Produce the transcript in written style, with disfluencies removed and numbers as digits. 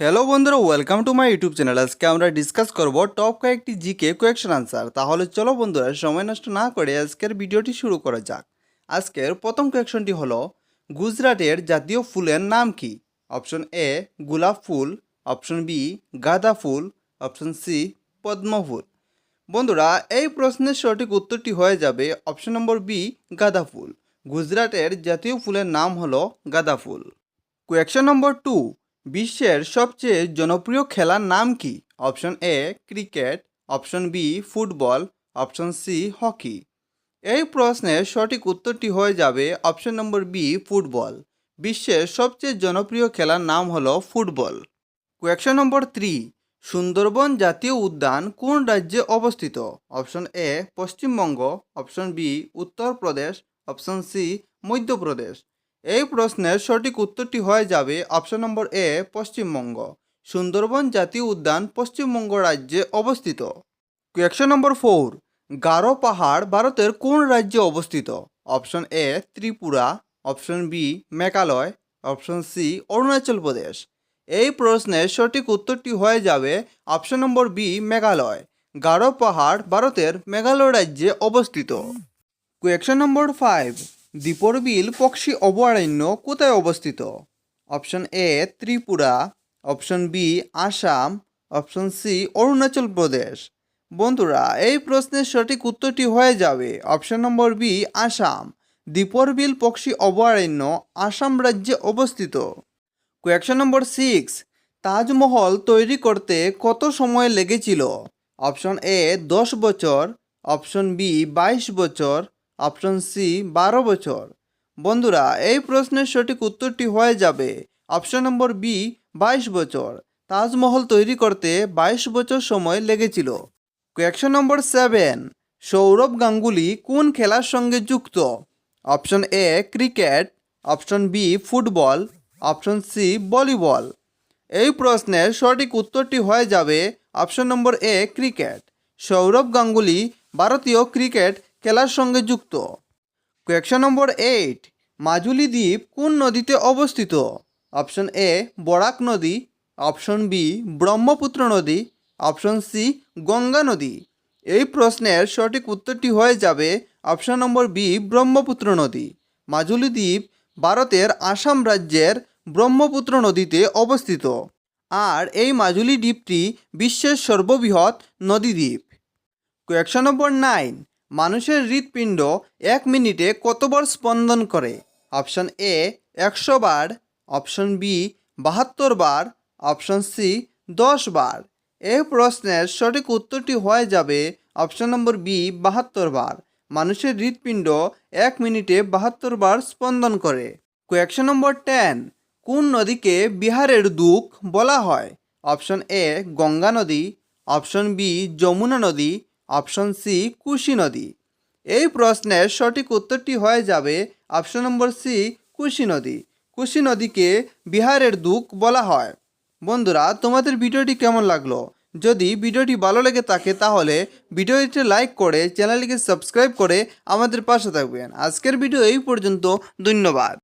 Hello বন্ধুরা, welcome to my YouTube channel. আজকে আমরা ডিসকাস করব টপ কয়েকটি জিকে কোয়েকশন আনসার। তাহলে চলো বন্ধুরা, সময় নষ্ট না করে আজকের ভিডিওটি শুরু করা যাক। আজকের প্রথম কোয়েকশনটি হলো, গুজরাটের জাতীয় ফুলের নাম কি? অপশন এ গোলাপ ফুল, অপশন বি গাঁদা ফুল, অপশন সি পদ্ম ফুল। বন্ধুরা, এই প্রশ্নের সঠিক উত্তরটি হয়ে যাবে অপশন নম্বর বি গাঁদা ফুল। গুজরাটের জাতীয় ফুলের নাম হলো গাঁদা ফুল। কোয়েকশন নম্বর 2, বিশ্বের সবচেয়ে জনপ্রিয় খেলার নাম কি? Option A cricket, option B football, option C hockey. এই প্রশ্নের সঠিক উত্তরটি হয়ে যাবে অপশন নম্বর বি ফুটবল। বিশ্বের সবচেয়ে জনপ্রিয় খেলার নাম হলো ফুটবল। কোয়েকশন নম্বর 3, সুন্দরবন জাতীয় উদ্যান কোন রাজ্যে অবস্থিত? Option A Paschimbanga, option B Uttar Pradesh, option C Madhya Pradesh. এই প্রশ্নের সঠিক উত্তরটি হয়ে যাবে option number A Paschimbanga. Sundarban জাতীয় উদ্যান পশ্চিমবঙ্গ রাজ্যে অবস্থিত। কোয়েকশন নম্বর 4, গারো পাহাড় ভারতের কোন রাজ্যে অবস্থিত? Option A Tripura, option B Meghalaya, option C Arunachal Pradesh. এই প্রশ্নের সঠিক উত্তরটি হয়ে যাবে option number B Meghalaya. Garo পাহাড় ভারতের মেঘালয় রাজ্যে অবস্থিত। কোয়েকশন নম্বর 5, দীপর বিল পক্ষী অভয়ারণ্য কোথায় অবস্থিত? Option A Tripura, option B Assam, option C Arunachal Pradesh. বন্ধুরা, এই প্রশ্নের সঠিক উত্তরটি হয়ে যাবে option number B Assam. Deepor Beel পক্ষী অভয়ারণ্য আসাম রাজ্যে অবস্থিত। কোয়েকশন নম্বর 6, তাজমহল তৈরি করতে কত সময় লেগেছিল? অপশন এ 10 বছর, অপশন বি 22 বছর, অপশন সি 12 বছর। বন্ধুরা, এই প্রশ্নের সঠিক উত্তরটি হয়ে যাবে অপশন নম্বর বি 22 বছর। তাজমহল তৈরি করতে 22 বছর সময় লেগেছিল। কোয়েকশন নম্বর 7, সৌরভ গাঙ্গুলি কোন খেলার সঙ্গে যুক্ত? Option A cricket, option B football, option C volleyball. এই প্রশ্নের সঠিক উত্তরটি হয়ে যাবে option number A cricket. Sourav Ganguly ভারতীয় ক্রিকেট খেলার সঙ্গে যুক্ত। কোয়েকশন নম্বর 8, মাজুলি দ্বীপ কোন নদীতে অবস্থিত? অপশন এ বরাক নদী, অপশন বি ব্রহ্মপুত্র নদী, অপশন সি গঙ্গা নদী। এই প্রশ্নের সঠিক উত্তরটি হয়ে যাবে অপশন নম্বর বি ব্রহ্মপুত্র নদী। মাজুলি দ্বীপ ভারতের আসাম রাজ্যের ব্রহ্মপুত্র নদীতে অবস্থিত। আর এই মাজুলি দ্বীপটি বিশ্বের সর্ববৃহৎ নদীদ্বীপ। কোয়েকশন নম্বর 9, মানুষের হৃৎপিণ্ড 1 মিনিটে কতবার স্পন্দন করে? অপশন এ 100 বার, অপশন বি 72 বার, অপশন সি 10 বার। এই প্রশ্নের সঠিক উত্তরটি হয়ে যাবে অপশন নম্বর বি 72 বার। মানুষের হৃৎপিণ্ড 1 মিনিটে 72 বার স্পন্দন করে। কোয়েকশন নম্বর 10, কোন নদীকে বিহারের দুঃখ বলা হয়? অপশন এ গঙ্গা নদী, অপশন বি যমুনা নদী, অপশন সি কুশি নদী। এই প্রশ্নের সঠিক উত্তরটি হয়ে যাবে অপশন নম্বর সি কুশি নদী। কুশি নদীকে বিহারের দুঃখ বলা হয়। বন্ধুরা, তোমাদের ভিডিওটি কেমন লাগলো? যদি ভিডিওটি ভালো লেগে থাকে তাহলে ভিডিওটি লাইক করে চ্যানেলটিকে সাবস্ক্রাইব করে আমাদের পাশে থাকবেন। আজকের ভিডিও এই পর্যন্ত। ধন্যবাদ।